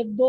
1-2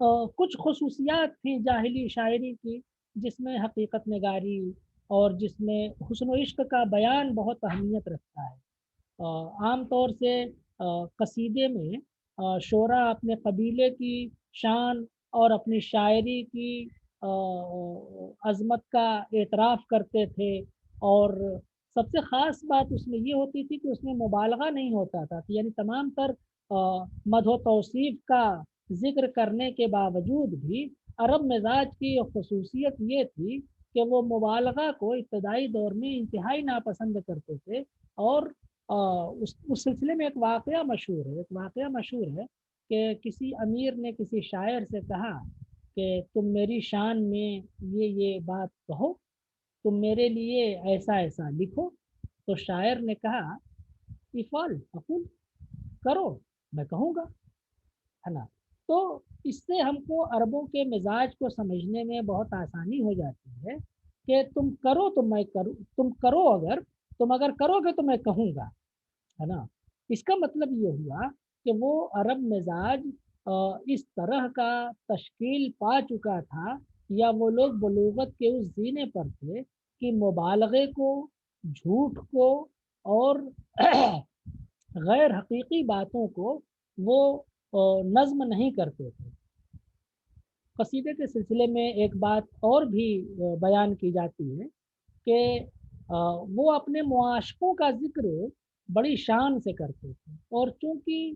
کچھ خصوصیات تھیں جاہلی شاعری کی جس میں حقیقت نگاری اور جس میں حسن و عشق کا بیان بہت اہمیت رکھتا ہے۔ عام طور سے قصیدے میں شعراء اپنے قبیلے کی شان اور اپنی شاعری کی عظمت کا اعتراف کرتے تھے، اور سب سے خاص بات اس میں یہ ہوتی تھی کہ اس میں مبالغہ نہیں ہوتا تھا، یعنی تمام تر مدح و توصیف کا ذکر کرنے کے باوجود بھی عرب مزاج کی خصوصیت یہ تھی کہ وہ مبالغہ کو ابتدائی دور میں انتہائی ناپسند کرتے تھے۔ اور اس سلسلے میں ایک واقعہ مشہور ہے کہ کسی امیر نے کسی شاعر سے کہا کہ تم میری شان میں یہ بات کہو، تم میرے لیے ایسا ایسا لکھو۔ تو شاعر نے کہا افعل اقول، کرو میں کہوں گا، ہے نا۔ تو اس سے ہم کو عربوں کے مزاج کو سمجھنے میں بہت آسانی ہو جاتی ہے کہ تم کرو تو میں کروں، تم کرو، اگر کرو گے تو میں کہوں گا، ہے نا۔ اس کا مطلب یہ ہوا کہ وہ عرب مزاج اس طرح کا تشکیل پا چکا تھا، یا وہ لوگ بلوغت کے اس زینے پر تھے کہ مبالغے کو، جھوٹ کو، اور غیر حقیقی باتوں کو وہ نظم نہیں کرتے تھے۔ قصیدے کے سلسلے میں ایک بات اور بھی بیان کی جاتی ہے کہ وہ اپنے معاشقوں کا ذکر بڑی شان سے کرتے تھے، اور چونکہ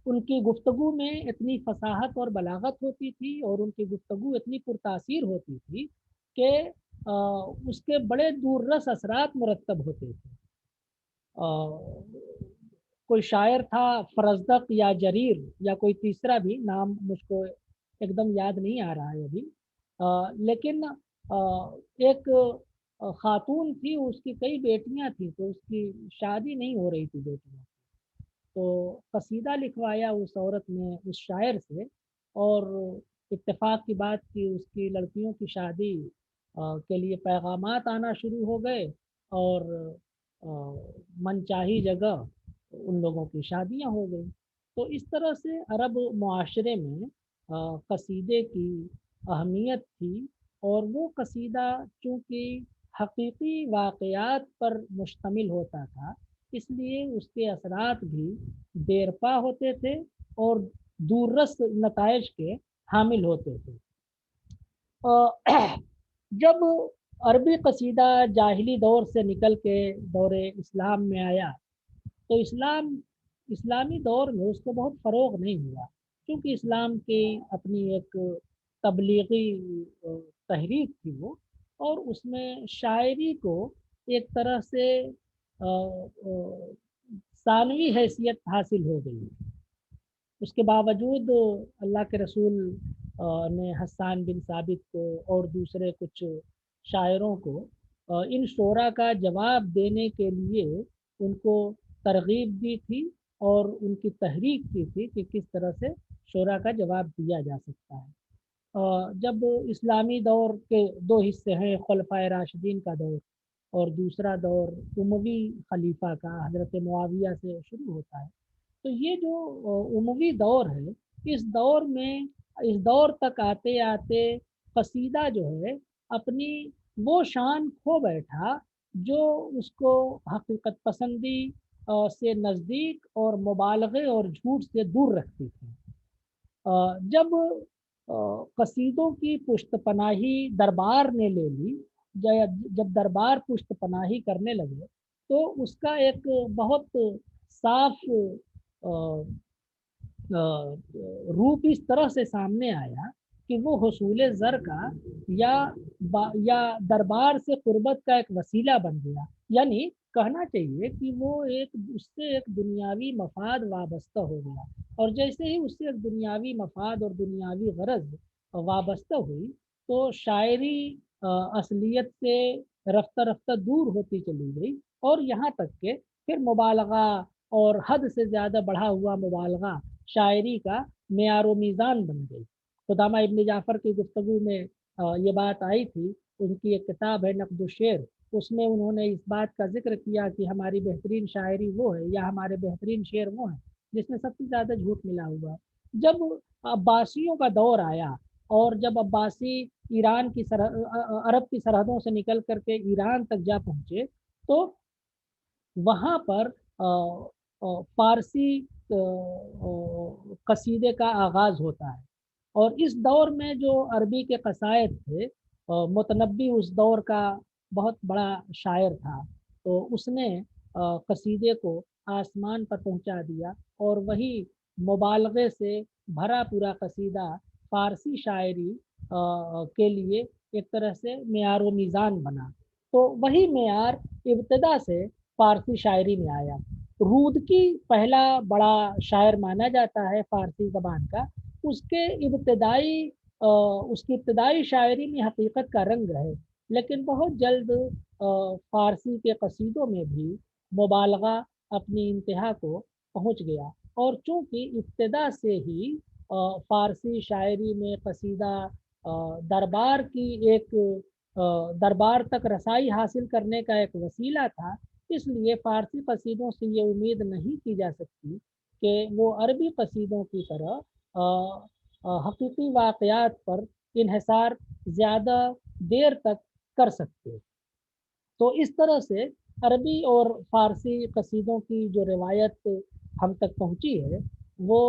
ان کی گفتگو میں اتنی فصاحت اور بلاغت ہوتی تھی، اور ان کی گفتگو اتنی پرتاثیر ہوتی تھی کہ اس کے بڑے دور رس اثرات مرتب ہوتے تھے۔ کوئی شاعر تھا فرزدق یا جریر یا کوئی تیسرا بھی نام مجھ کو ایک دم یاد نہیں آ رہا ہے ابھی، لیکن ایک خاتون تھی، اس کی کئی بیٹیاں تھیں، تو اس کی شادی نہیں ہو رہی تھی بیٹیاں، تو قصیدہ لکھوایا اس عورت نے اس شاعر سے، اور اتفاق کی بات کی اس کی لڑکیوں کی شادی کے لیے پیغامات آنا شروع ہو گئے، اور من چاہی جگہ ان لوگوں کی شادیاں ہو گئی۔ تو اس طرح سے عرب معاشرے میں قصیدے کی اہمیت تھی، اور وہ قصیدہ چونکہ حقیقی واقعات پر مشتمل ہوتا تھا، اس لیے اس کے اثرات بھی دیرپا ہوتے تھے اور دوررس نتائج کے حامل ہوتے تھے۔ جب عربی قصیدہ جاہلی دور سے نکل کے دور اسلام میں آیا، تو اسلامی دور میں اس کو بہت فروغ نہیں ہوا، کیونکہ اسلام کی اپنی ایک تبلیغی تحریک تھی وہ، اور اس میں شاعری کو ایک طرح سے ثانوی حیثیت حاصل ہو گئی۔ اس کے باوجود اللہ کے رسول نے حسان بن ثابت کو اور دوسرے کچھ شاعروں کو ان شعراء کا جواب دینے کے لیے ان کو ترغیب دی تھی، اور ان کی تحریک کی تھی کہ کس طرح سے شعراء کا جواب دیا جا سکتا ہے۔ جب اسلامی دور کے دو حصے ہیں، خلفائے راشدین کا دور اور دوسرا دور اموی خلیفہ کا حضرت معاویہ سے شروع ہوتا ہے، تو یہ جو اموی دور ہے، اس دور تک آتے آتے قصیدہ جو ہے اپنی وہ شان کھو بیٹھا جو اس کو حقیقت پسندی سے نزدیک اور مبالغے اور جھوٹ سے دور رکھتی تھی۔ جب قصیدوں کی پشت پناہی دربار نے لے لی، جب دربار پشت پناہی کرنے لگے، تو اس کا ایک بہت صاف روپ اس طرح سے سامنے آیا کہ وہ حصول زر کا یا دربار سے قربت کا ایک وسیلہ بن گیا، یعنی کہنا چاہیے کہ وہ اس سے ایک دنیاوی مفاد وابستہ ہو گیا، اور جیسے ہی اس سے ایک دنیاوی مفاد اور دنیاوی غرض وابستہ ہوئی، تو شاعری اصلیت سے رفتہ رفتہ دور ہوتی چلی گئی، اور یہاں تک کہ پھر مبالغہ اور حد سے زیادہ بڑھا ہوا مبالغہ شاعری کا معیار و میزان بن گئی۔ قدامہ ابن جعفر کی گفتگو میں یہ بات آئی تھی، ان کی ایک کتاب ہے نقد الشعر، اس میں انہوں نے اس بات کا ذکر کیا کہ ہماری بہترین شاعری وہ ہے، یا ہمارے بہترین شعر وہ ہیں جس میں سب سے زیادہ جھوٹ ملا ہوا ہے۔ جب عباسیوں کا دور آیا اور جب عباسی ایران کی عرب کی سرحدوں سے نکل کر کے ایران تک جا پہنچے تو وہاں پر فارسی قصیدے کا آغاز ہوتا ہے، اور اس دور میں جو عربی کے قصائد تھے، متنبی اس دور کا بہت بڑا شاعر تھا، تو اس نے قصیدے کو آسمان پر پہنچا دیا، اور وہی مبالغے سے بھرا پورا قصیدہ فارسی شاعری کے لیے ایک طرح سے معیار و میزان بنا۔ تو وہی معیار ابتدا سے فارسی شاعری میں آیا۔ رود کی پہلا بڑا شاعر مانا جاتا ہے فارسی زبان کا، اس کے ابتدائی اس کی ابتدائی شاعری میں حقیقت کا رنگ ہے، لیکن بہت جلد فارسی کے قصیدوں میں بھی مبالغہ اپنی انتہا کو پہنچ گیا، اور چونکہ ابتدا سے ہی فارسی شاعری میں قصیدہ دربار کی ایک دربار تک رسائی حاصل کرنے کا ایک وسیلہ تھا، اس لیے فارسی قصیدوں سے یہ امید نہیں کی جا سکتی کہ وہ عربی قصیدوں کی طرح حقیقی واقعات پر انحصار زیادہ دیر تک کر سکتے۔ تو اس طرح سے عربی اور فارسی قصیدوں کی جو روایت ہم تک پہنچی ہے، وہ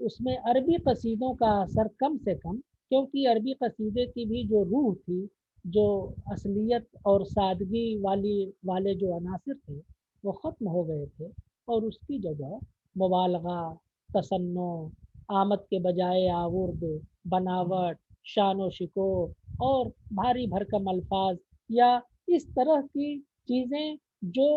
اس میں عربی قصیدوں کا اثر کم سے کم، کیونکہ عربی قصیدے کی بھی جو روح تھی، جو اصلیت اور سادگی والے جو عناصر تھے وہ ختم ہو گئے تھے، اور اس کی جگہ مبالغہ، تصنع، آمد کے بجائے آورد، بناوٹ، شان و شکو اور بھاری بھرکم الفاظ، یا اس طرح کی چیزیں جو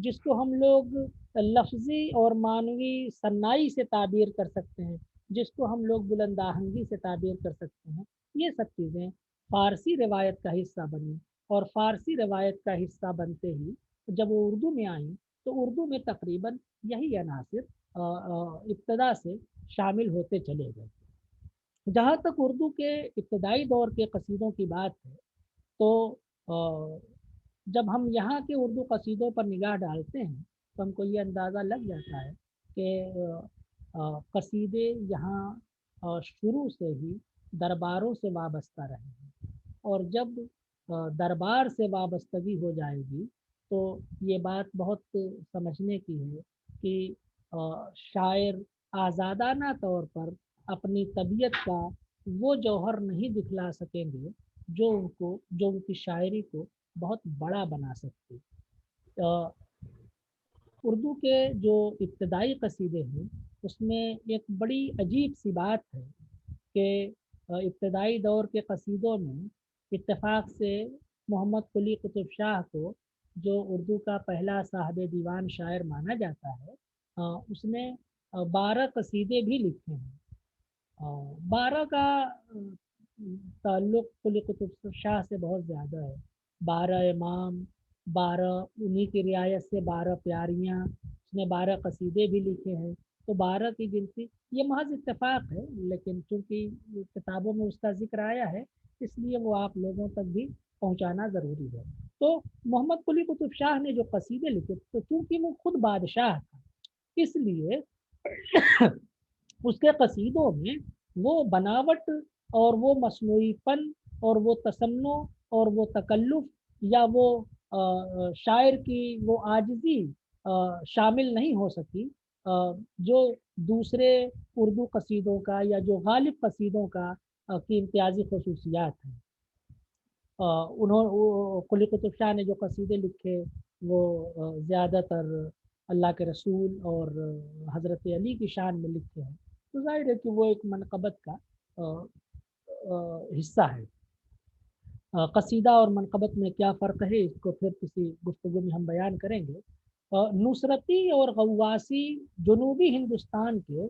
جس کو ہم لوگ لفظی اور معنوی صنائی سے تعبیر کر سکتے ہیں، جس کو ہم لوگ بلند آہنگی سے تعبیر کر سکتے ہیں، یہ سب چیزیں فارسی روایت کا حصہ بنی، اور فارسی روایت کا حصہ بنتے ہی جب وہ اردو میں آئیں تو اردو میں تقریباً یہی عناصر ابتدا سے شامل ہوتے چلے گئے۔ جہاں تک اردو کے ابتدائی دور کے قصیدوں کی بات ہے، تو جب ہم یہاں کے اردو قصیدوں پر نگاہ ڈالتے ہیں تو ہم کو یہ اندازہ لگ جاتا ہے کہ قصیدے یہاں شروع سے ہی درباروں سے وابستہ رہے ہیں، اور جب دربار سے وابستگی ہو جائے گی تو یہ بات بہت سمجھنے کی ہے کہ شاعر آزادانہ طور پر اپنی طبیعت کا وہ جوہر نہیں دکھلا سکیں گے جو ان کی شاعری کو بہت بڑا بنا سکتے۔ اردو کے جو ابتدائی قصیدے ہیں اس میں ایک بڑی عجیب سی بات ہے کہ ابتدائی دور کے قصیدوں میں اتفاق سے محمد قلی قطب شاہ کو، جو اردو کا پہلا صاحب دیوان شاعر مانا جاتا ہے، اس نے 12 قصیدے بھی لکھے ہیں۔ 12 کا تعلق قلی قطب شاہ سے بہت زیادہ ہے۔ 12 امام، 12 انہی کی رعایت سے 12 پیاریاں، اس نے 12 قصیدے بھی لکھے ہیں، تو 12 کی گنتی یہ محض اتفاق ہے، لیکن چونکہ کتابوں میں اس کا ذکر آیا ہے اس لیے وہ آپ لوگوں تک بھی پہنچانا ضروری ہے۔ تو محمد قلی قطب شاہ نے جو قصیدے لکھے تو چونکہ وہ خود بادشاہ تھا، اس لیے اس کے قصیدوں میں وہ بناوٹ اور وہ مصنوعی پن اور وہ تصنع اور وہ تکلف یا وہ شاعر کی وہ عاجزی شامل نہیں ہو سکی جو دوسرے اردو قصیدوں کا یا جو غالب قصیدوں کا کی امتیازی خصوصیات ہیں۔ قلی قطب شاہ نے جو قصیدے لکھے وہ زیادہ تر اللہ کے رسول اور حضرت علی کی شان میں لکھے ہیں، تو ظاہر ہے کہ وہ ایک منقبت کا حصہ ہے۔ قصیدہ اور منقبت میں کیا فرق ہے اس کو پھر کسی گفتگو میں ہم بیان کریں گے۔ نصرتی اور غواصی جنوبی ہندوستان کے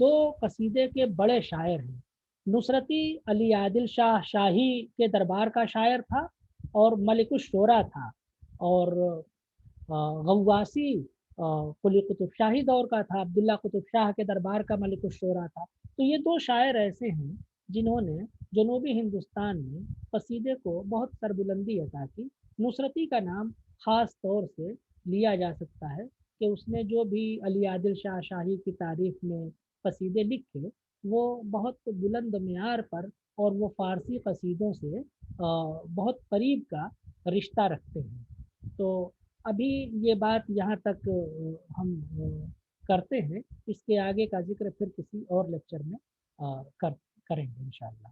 دو قصیدے کے بڑے شاعر ہیں۔ نصرتی علی عادل شاہ شاہی کے دربار کا شاعر تھا اور ملک الشعراء تھا، اور غواصی قلی قطب شاہی دور کا تھا، عبداللہ قطب شاہ کے دربار کا ملک الشعراء تھا۔ تو یہ دو شاعر ایسے ہیں جنہوں نے جنوبی ہندوستان میں قصیدے کو بہت سربلندی عطا کی۔ نصرتی کا نام خاص طور سے لیا جا سکتا ہے کہ اس نے جو بھی علی عادل شاہ شاہی کی تعریف میں قصیدے لکھے وہ بہت بلند معیار پر اور وہ فارسی قصیدوں سے بہت قریب کا رشتہ رکھتے ہیں۔ تو ابھی یہ بات یہاں تک ہم کرتے ہیں، اس کے آگے کا ذکر پھر کسی اور لیکچر میں کر کریں گے انشاءاللہ۔